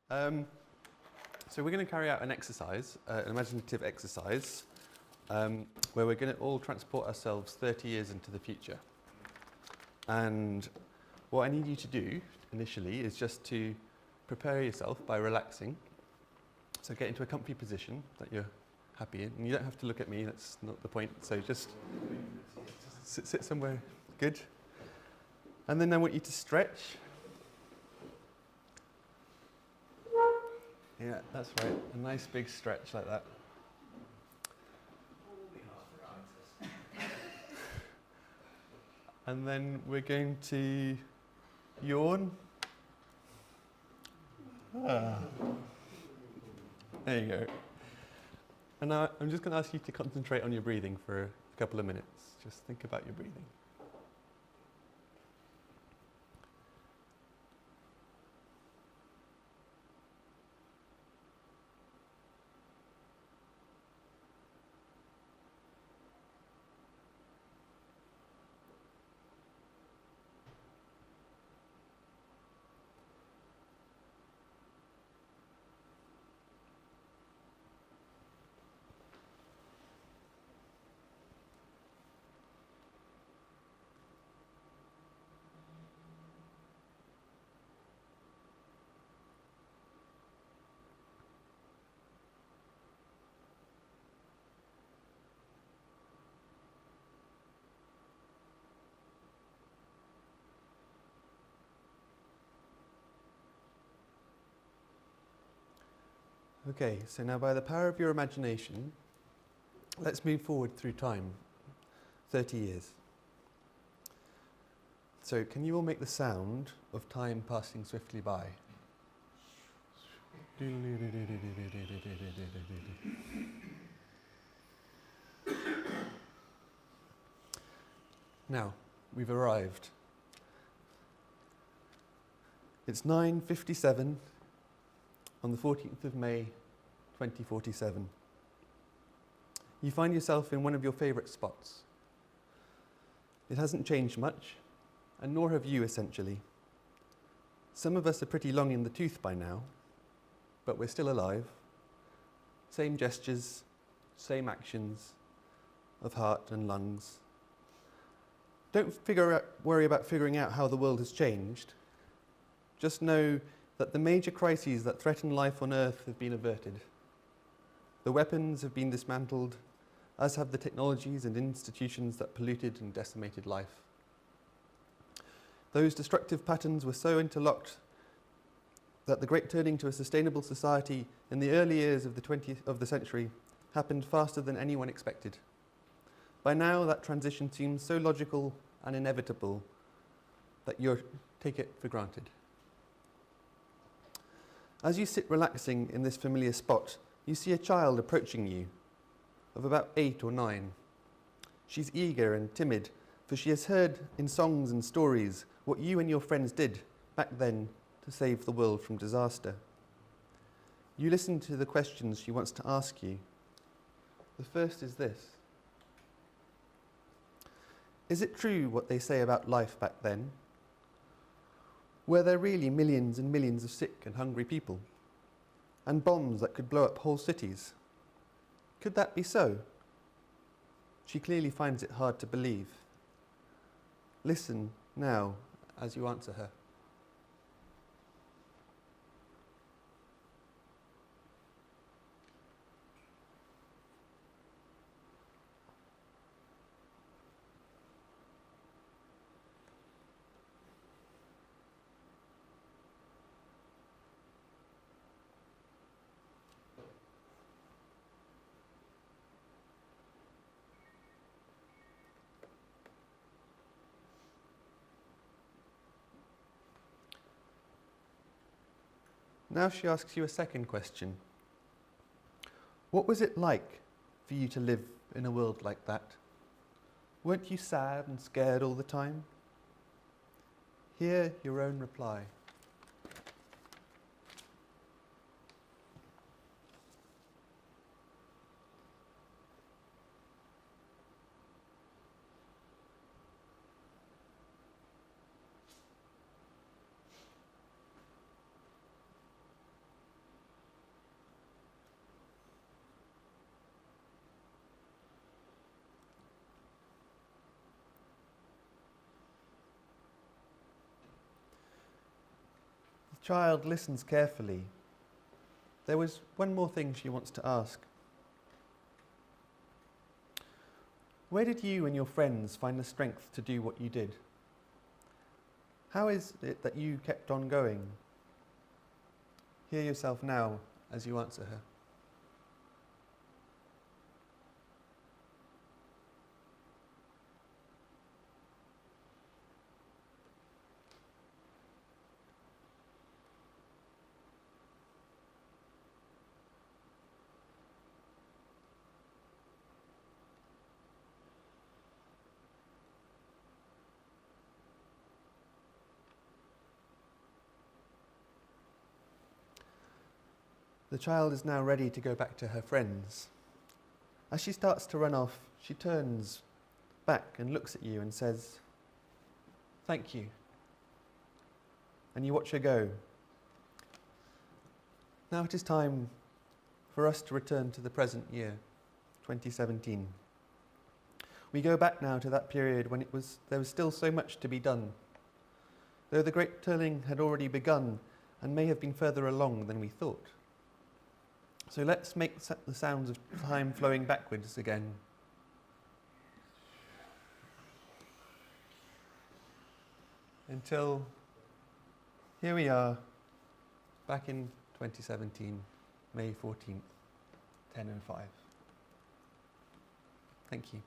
So we're going to carry out an exercise, an imaginative exercise, where we're going to all transport ourselves 30 years into the future. And what I need you to do initially is just to prepare yourself by relaxing. So get into a comfy position that you're happy in. And you don't have to look at me, that's not the point. So just sit somewhere good. And then I want you to stretch. Yeah, that's right. A nice big stretch like that. And then we're going to yawn. There you go. And now I'm just going to ask you to concentrate on your breathing for a couple of minutes. Just think about your breathing. Okay, so now by the power of your imagination, let's move forward through time, 30 years. So can you all make the sound of time passing swiftly by? Now, we've arrived. It's 9:57 on the 14th of May, 2047. You find yourself in one of your favourite spots. It hasn't changed much, and nor have you, essentially. Some of us are pretty long in the tooth by now, but we're still alive. Same gestures, same actions of heart and lungs. Don't worry about figuring out how the world has changed. Just know that the major crises that threaten life on Earth have been averted. The weapons have been dismantled, as have the technologies and institutions that polluted and decimated life. Those destructive patterns were so interlocked that the great turning to a sustainable society in the early years of the 20th of the century happened faster than anyone expected. By now, that transition seems so logical and inevitable that you take it for granted. As you sit relaxing in this familiar spot, you see a child approaching you, of about 8 or 9. She's eager and timid, for she has heard in songs and stories what you and your friends did back then to save the world from disaster. You listen to the questions she wants to ask you. The first is this: is it true what they say about life back then? Were there really millions and millions of sick and hungry people? And bombs that could blow up whole cities? Could that be so? She clearly finds it hard to believe. Listen now as you answer her. Now she asks you a second question. What was it like for you to live in a world like that? Weren't you sad and scared all the time? Hear your own reply. child listens carefully. There was one more thing she wants to ask. Where did you and your friends find the strength to do what you did? How is it that you kept on going? Hear yourself now as you answer her. The child is now ready to go back to her friends. As she starts to run off, she turns back and looks at you and says, "Thank you." And you watch her go. Now it is time for us to return to the present year, 2017. We go back now to that period when there was still so much to be done. Though the great turning had already begun and may have been further along than we thought. So let's make the sounds of time flowing backwards again. Until here we are, back in 2017, May 14th, 10:05. Thank you.